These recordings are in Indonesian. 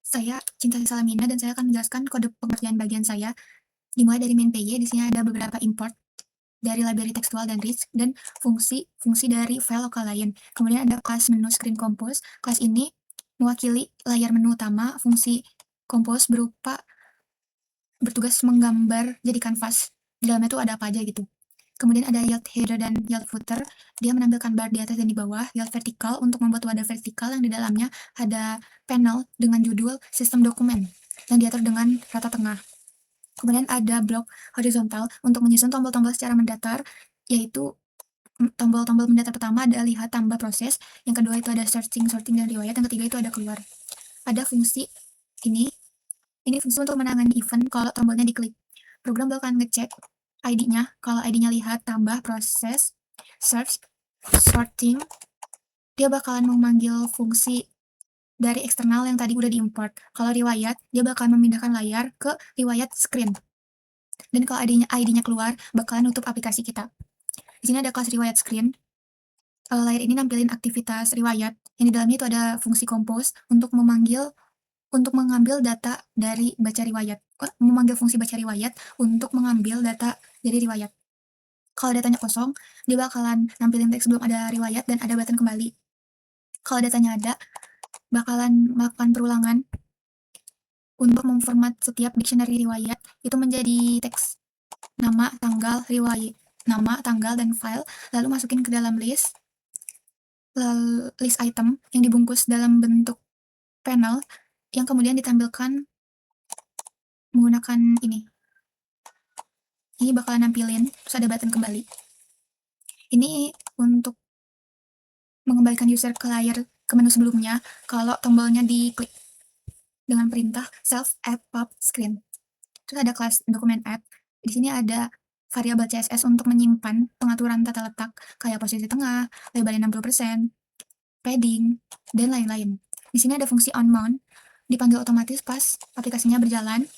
Saya Cinta Salamina dan saya akan menjelaskan kode pengerjaan bagian saya. Dimulai dari main PY, di sini ada beberapa import dari library tekstual dan rich, dan fungsi dari file lokal lain. Kemudian ada kelas menu screen compose. Kelas ini mewakili layar menu utama. Fungsi compose bertugas menggambar jadi kanvas. Di dalamnya tuh ada apa aja gitu. Kemudian ada yield header dan yield footer. Dia menampilkan bar di atas dan di bawah. Yield vertikal untuk membuat wadah vertikal yang di dalamnya ada panel dengan judul sistem dokumen yang diatur dengan rata tengah. Kemudian ada blok horizontal untuk menyusun tombol-tombol secara mendatar, yaitu tombol-tombol mendatar pertama ada lihat tambah proses, yang kedua itu ada searching, sorting, dan riwayat, yang ketiga itu ada keluar. Ada fungsi ini fungsi untuk menangani event kalau tombolnya diklik. Program bakalan ngecek ID-nya, kalau ID-nya lihat tambah proses, search, sorting, dia bakalan memanggil fungsi dari eksternal yang tadi udah diimport. Kalau riwayat, dia bakalan memindahkan layar ke riwayat screen. Dan kalau ID-nya keluar, bakalan nutup aplikasi kita. Di sini ada kelas riwayat screen. Layar ini nampilin aktivitas riwayat, yang di dalamnya itu ada fungsi compose untuk mengambil data dari baca riwayat. Memanggil fungsi baca riwayat untuk mengambil data dari riwayat. Kalau datanya kosong, dia bakalan nampilin teks sebelum ada riwayat dan ada button kembali. Kalau datanya ada, bakalan melakukan perulangan untuk memformat setiap dictionary riwayat itu menjadi teks nama, tanggal, riwayat, nama, tanggal, dan file, lalu masukin ke dalam list item yang dibungkus dalam bentuk panel yang kemudian ditampilkan menggunakan ini. Ini bakalan nampilin, terus ada button kembali. Ini untuk mengembalikan user ke layar ke menu sebelumnya kalau tombolnya diklik dengan perintah self add pop screen. Terus ada kelas dokumen add. Di sini ada variabel CSS untuk menyimpan pengaturan tata letak kayak posisi tengah, lebarnya 60%, padding, dan lain-lain. Di sini ada fungsi on mount, dipanggil otomatis pas aplikasinya berjalan,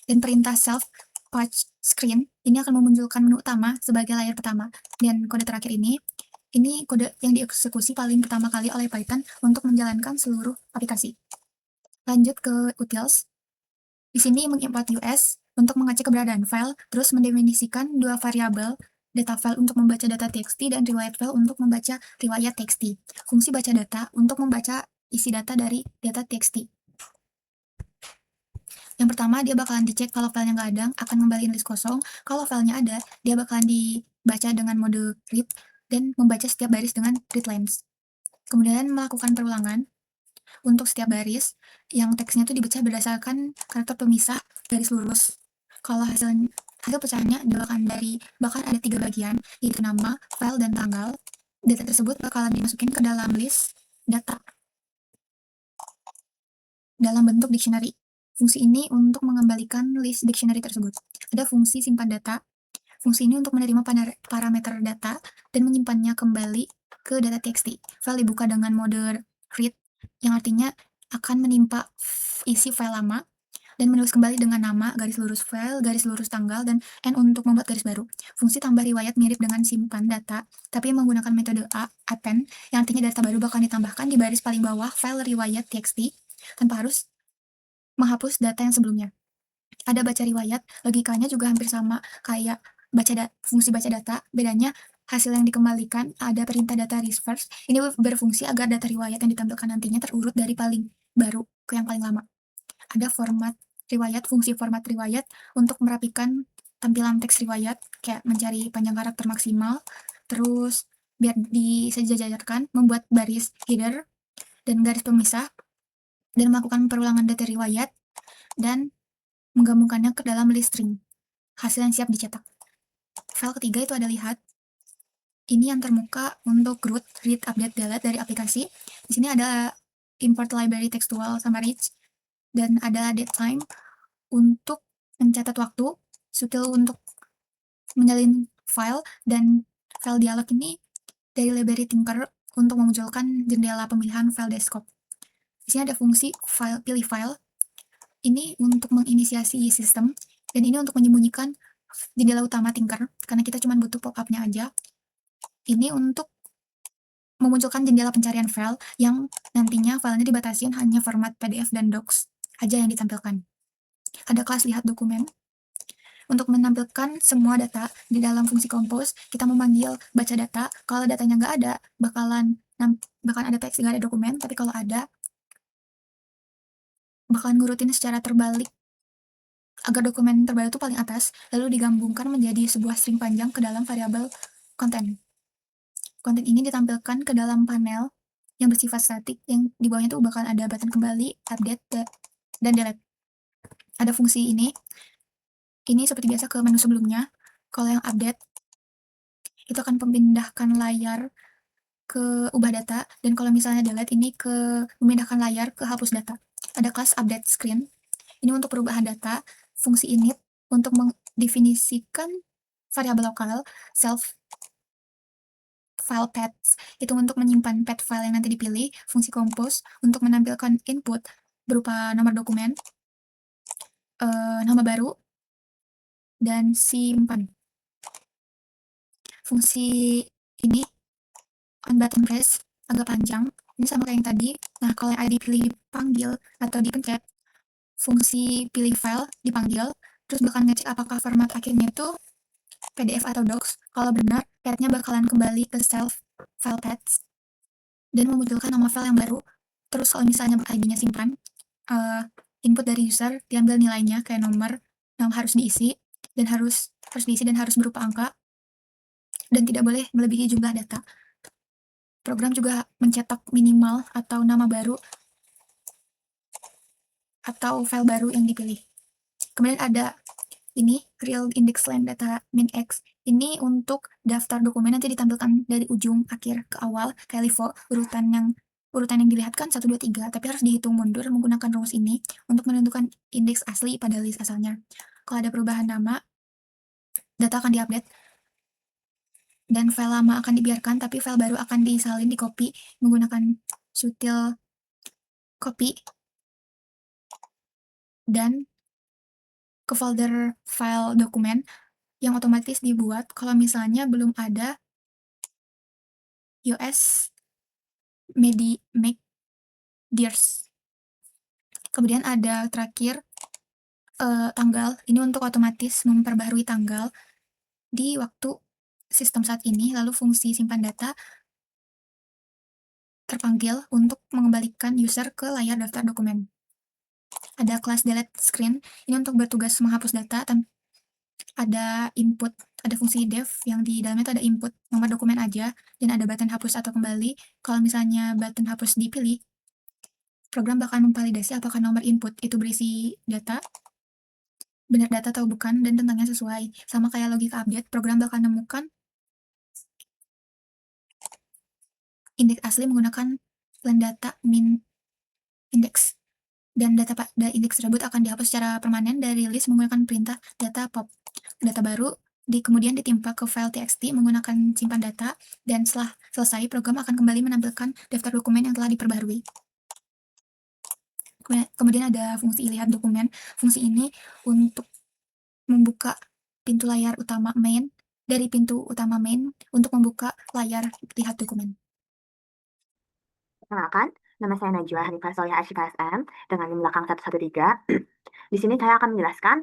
dan perintah self patch screen ini akan memunculkan menu utama sebagai layar pertama. Dan kode terakhir ini kode yang dieksekusi paling pertama kali oleh Python untuk menjalankan seluruh aplikasi. Lanjut ke utils. Di sini mengimport US untuk mengecek keberadaan file, terus mendefinisikan dua variabel, data file untuk membaca data txt dan riwayat file untuk membaca riwayat txt. Fungsi baca data untuk membaca isi data dari data txt. Yang pertama, dia bakalan dicek kalau filenya nggak ada, akan ngembaliin list kosong. Kalau filenya ada, dia bakalan dibaca dengan mode read dan membaca setiap baris dengan readlines. Kemudian melakukan perulangan untuk setiap baris yang teksnya itu dibaca berdasarkan karakter pemisah garis lurus. Kalau hasil pecahannya bahkan ada 3 bagian, yaitu nama, file, dan tanggal. Data tersebut bakalan dimasukin ke dalam list data dalam bentuk dictionary. Fungsi ini untuk mengembalikan list dictionary tersebut. Ada fungsi simpan data. Fungsi ini untuk menerima parameter data dan menyimpannya kembali ke data txt. File dibuka dengan mode read, yang artinya akan menimpa isi file lama, dan menulis kembali dengan nama, garis lurus file, garis lurus tanggal, dan n untuk membuat garis baru. Fungsi tambah riwayat mirip dengan simpan data, tapi menggunakan metode append, yang artinya data baru bakal ditambahkan di baris paling bawah file riwayat txt, tanpa harus menghapus data yang sebelumnya. Ada baca riwayat, logikanya juga hampir sama kayak fungsi baca data, bedanya hasil yang dikembalikan ada perintah data reverse. Ini berfungsi agar data riwayat yang ditampilkan nantinya terurut dari paling baru ke yang paling lama. Ada format riwayat, fungsi format riwayat untuk merapikan tampilan teks riwayat, kayak mencari panjang karakter maksimal, terus biar disejajarkan, membuat baris header dan garis pemisah, dan melakukan perulangan data riwayat, dan menggabungkannya ke dalam list string, hasil yang siap dicetak. File ketiga itu ada lihat. Ini yang termuka untuk root, read, update, delete dari aplikasi. Di sini ada import library tekstual sama rich, dan ada datetime untuk mencatat waktu, sutil untuk menyalin file, dan file dialog ini dari library Tinker untuk memunculkan jendela pemilihan file desktop. Di sini ada fungsi pilih file. Ini untuk menginisiasi sistem, dan ini untuk menyembunyikan jendela utama Tinker, karena kita cuma butuh pop-up-nya aja. Ini untuk memunculkan jendela pencarian file yang nantinya filenya dibatasin hanya format PDF dan docs aja yang ditampilkan. Ada kelas lihat dokumen. Untuk menampilkan semua data di dalam fungsi compose, kita memanggil baca data. Kalau datanya nggak ada, bakalan ada teks nggak ada dokumen, tapi kalau ada, bakalan ngurutin secara terbalik agar dokumen terbaru itu paling atas, lalu digabungkan menjadi sebuah string panjang ke dalam variabel konten. Konten ini ditampilkan ke dalam panel yang bersifat statik, yang di bawahnya tuh bakal ada button kembali, update, dan delete. Ada fungsi ini seperti biasa ke menu sebelumnya. Kalau yang update, itu akan memindahkan layar ke ubah data, dan kalau misalnya delete ini ke memindahkan layar ke hapus data. Ada kelas update screen, ini untuk perubahan data. Fungsi init untuk mendefinisikan variabel lokal, self file paths itu untuk menyimpan path file yang nanti dipilih, fungsi compose untuk menampilkan input berupa nomor dokumen, nama baru, dan simpan. Fungsi ini on button press agak panjang, ini sama kayak yang tadi. Nah, kalau yang ada dipilih dipanggil atau dipencet, fungsi pilih file dipanggil, terus bakal ngecek apakah format akhirnya itu PDF atau docs. Kalau benar, path-nya bakalan kembali ke self file paths dan memunculkan nama file yang baru. Terus kalau misalnya ID-nya simpan, input dari user diambil nilainya kayak nomor yang harus diisi dan harus berupa angka dan tidak boleh melebihi jumlah data. Program juga mencetak minimal atau nama baru atau file baru yang dipilih. Kemudian ada ini real index line data min x. Ini untuk daftar dokumen nanti ditampilkan dari ujung akhir ke awal kayak LIFO, urutan yang dilihat kan 1, 2, 3, tapi harus dihitung mundur menggunakan rumus ini untuk menentukan indeks asli pada list asalnya. Kalau ada perubahan nama, data akan diupdate dan file lama akan dibiarkan, tapi file baru akan disalin di copy menggunakan sutil copy dan ke folder file dokumen yang otomatis dibuat kalau misalnya belum ada US make dears. Kemudian ada terakhir tanggal, ini untuk otomatis memperbaharui tanggal di waktu sistem saat ini, lalu fungsi simpan data terpanggil untuk mengembalikan user ke layar daftar dokumen. Ada kelas delete screen, ini untuk bertugas menghapus data, ada input, ada fungsi def yang di dalamnya itu ada input nomor dokumen aja, dan ada button hapus atau kembali. Kalau misalnya button hapus dipilih, program bakal memvalidasi apakah nomor input itu berisi data, benar data atau bukan, dan tentangnya sesuai. Sama kayak logika update, program bakal menemukan indeks asli menggunakan len data min index. Dan data pada indeks tersebut akan dihapus secara permanen dari list menggunakan perintah data pop. Data baru kemudian ditimpa ke file txt menggunakan simpan data, dan setelah selesai, program akan kembali menampilkan daftar dokumen yang telah diperbaharui. Kemudian ada fungsi lihat dokumen. Fungsi ini untuk membuka pintu layar utama main dari pintu utama main untuk membuka layar lihat dokumen. Perkenalkan, nama saya Najwa Hanifah Solihah Asyika SM dengan NIM belakang 113. Di sini saya akan menjelaskan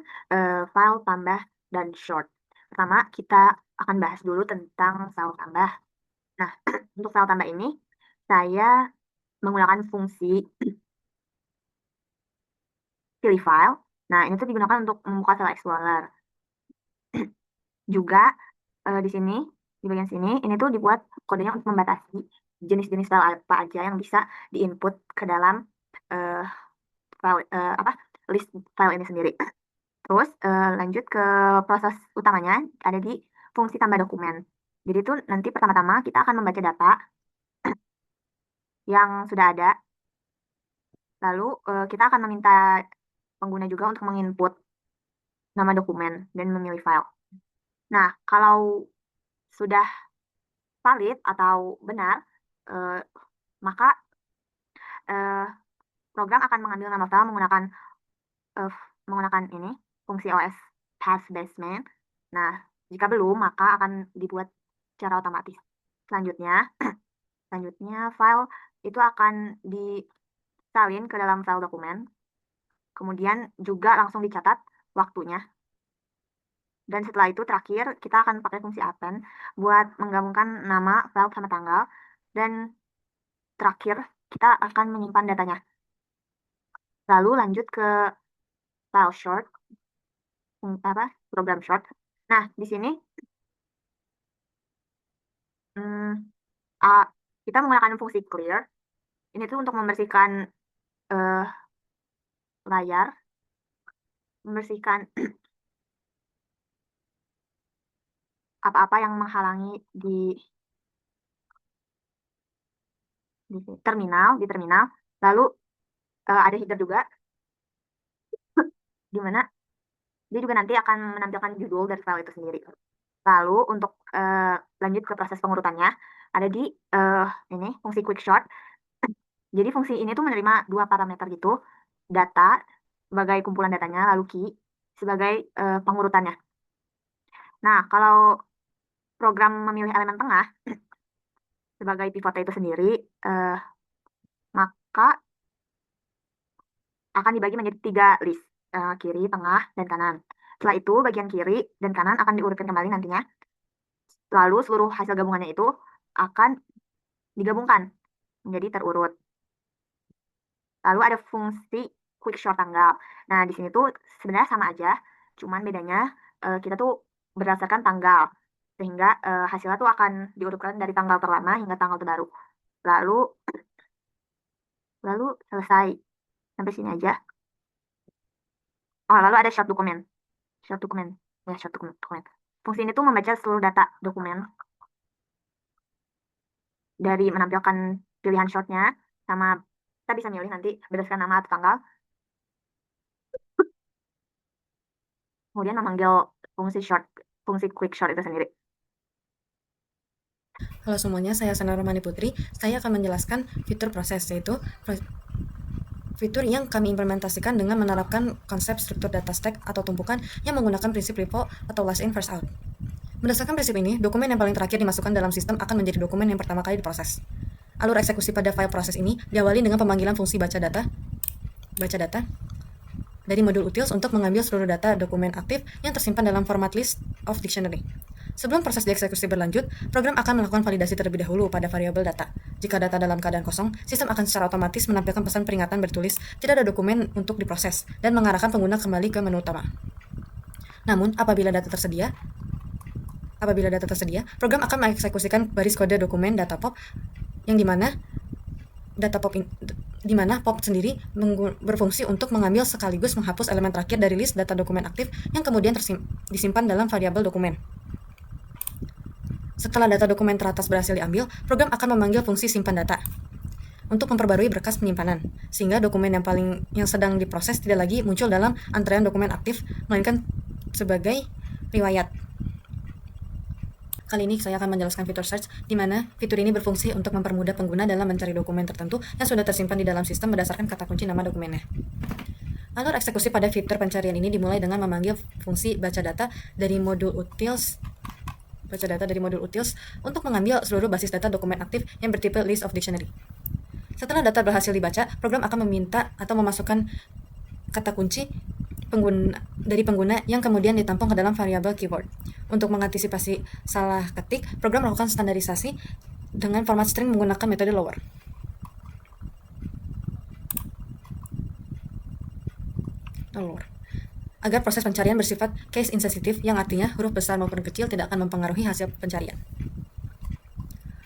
file tambah dan short. Pertama, kita akan bahas dulu tentang file tambah. Nah, untuk file tambah ini, saya menggunakan fungsi pilih file. Nah, ini tuh digunakan untuk membuka file Explorer. Juga di sini, di bagian sini, ini tuh dibuat kodenya untuk membatasi jenis-jenis file apa aja yang bisa diinput ke dalam file list file ini sendiri. Terus lanjut ke proses utamanya ada di fungsi tambah dokumen. Jadi itu nanti pertama-tama kita akan membaca data yang sudah ada. Lalu kita akan meminta pengguna juga untuk menginput nama dokumen dan memilih file. Nah, kalau sudah valid atau benar, maka program akan mengambil nama file menggunakan ini fungsi OS path basement. Nah, jika belum, maka akan dibuat secara otomatis. Selanjutnya, Selanjutnya, file itu akan disalin ke dalam file dokumen. Kemudian juga langsung dicatat waktunya. Dan setelah itu terakhir kita akan pakai fungsi append buat menggabungkan nama file sama tanggal. Dan terakhir kita akan menyimpan datanya. Lalu lanjut ke file short, program short. Nah, di sini kita menggunakan fungsi clear. Ini tuh untuk membersihkan layar, membersihkan apa-apa yang menghalangi di terminal. Lalu ada header juga, di mana dia juga nanti akan menampilkan judul dari file itu sendiri. Lalu untuk lanjut ke proses pengurutannya, ada di ini fungsi quick short. Jadi fungsi ini tuh menerima dua parameter gitu, data sebagai kumpulan datanya, lalu key sebagai pengurutannya. Nah, kalau program memilih elemen tengah sebagai pivotnya itu sendiri, maka akan dibagi menjadi 3 list, kiri, tengah, dan kanan. Setelah itu, bagian kiri dan kanan akan diurutkan kembali nantinya. Lalu seluruh hasil gabungannya itu akan digabungkan menjadi terurut. Lalu ada fungsi quick short tanggal. Nah, di sini tuh sebenarnya sama aja, cuman bedanya kita tuh berdasarkan tanggal. Sehingga hasilnya tuh akan diurutkan dari tanggal terlama hingga tanggal terbaru. Lalu selesai. Sampai sini aja. Oh, lalu ada short dokumen. Short dokumen. Fungsi ini tuh membaca seluruh data dokumen dari menampilkan pilihan shortnya, sama kita bisa milih nanti berdasarkan nama atau tanggal. Kemudian memanggil fungsi quick short itu sendiri. Halo semuanya, saya Sana Romani Putri. Saya akan menjelaskan fitur proses, yaitu fitur yang kami implementasikan dengan menerapkan konsep struktur data stack atau tumpukan yang menggunakan prinsip LIFO atau last in first out. Berdasarkan prinsip ini, dokumen yang paling terakhir dimasukkan dalam sistem akan menjadi dokumen yang pertama kali diproses. Alur eksekusi pada file proses ini diawali dengan pemanggilan fungsi baca data dari modul utils untuk mengambil seluruh data dokumen aktif yang tersimpan dalam format list of dictionary. Sebelum proses dieksekusi berlanjut, program akan melakukan validasi terlebih dahulu pada variabel data. Jika data dalam keadaan kosong, sistem akan secara otomatis menampilkan pesan peringatan bertulis tidak ada dokumen untuk diproses dan mengarahkan pengguna kembali ke menu utama. Namun, apabila data tersedia, program akan mengeksekusikan baris kode dokumen data pop yang dimana pop sendiri berfungsi untuk mengambil sekaligus menghapus elemen terakhir dari list data dokumen aktif yang kemudian disimpan dalam variabel dokumen. Setelah data dokumen teratas berhasil diambil, program akan memanggil fungsi simpan data untuk memperbarui berkas penyimpanan, sehingga dokumen yang sedang diproses tidak lagi muncul dalam antrean dokumen aktif, melainkan sebagai riwayat. Kali ini saya akan menjelaskan fitur search, di mana fitur ini berfungsi untuk mempermudah pengguna dalam mencari dokumen tertentu yang sudah tersimpan di dalam sistem berdasarkan kata kunci nama dokumennya. Alur eksekusi pada fitur pencarian ini dimulai dengan memanggil fungsi baca data dari modul utils untuk mengambil seluruh basis data dokumen aktif yang bertipe list of dictionary. Setelah data berhasil dibaca, program akan meminta atau memasukkan kata kunci dari pengguna yang kemudian ditampung ke dalam variabel keyword. Untuk mengantisipasi salah ketik, program melakukan standarisasi dengan format string menggunakan metode lower. Agar proses pencarian bersifat case insensitive, yang artinya huruf besar maupun kecil tidak akan mempengaruhi hasil pencarian.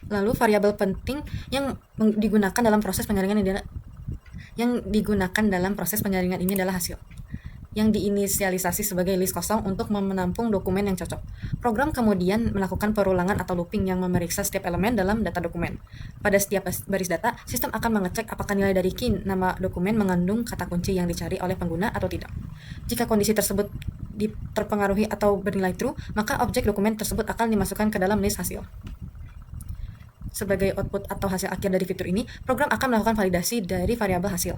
Lalu variabel penting yang digunakan dalam proses penyaringan ini adalah hasil, yang diinisialisasi sebagai list kosong untuk menampung dokumen yang cocok. Program kemudian melakukan perulangan atau looping yang memeriksa setiap elemen dalam data dokumen. Pada setiap baris data, sistem akan mengecek apakah nilai dari key nama dokumen mengandung kata kunci yang dicari oleh pengguna atau tidak. Jika kondisi tersebut terpengaruhi atau bernilai true, maka objek dokumen tersebut akan dimasukkan ke dalam list hasil. Sebagai output atau hasil akhir dari fitur ini, program akan melakukan validasi dari variabel hasil.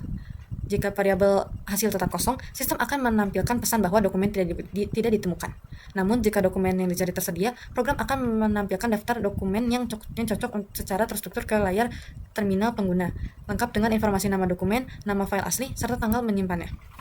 Jika variabel hasil tetap kosong, sistem akan menampilkan pesan bahwa dokumen tidak ditemukan. Namun, jika dokumen yang dicari tersedia, program akan menampilkan daftar dokumen yang cocok secara terstruktur ke layar terminal pengguna, lengkap dengan informasi nama dokumen, nama file asli, serta tanggal menyimpannya.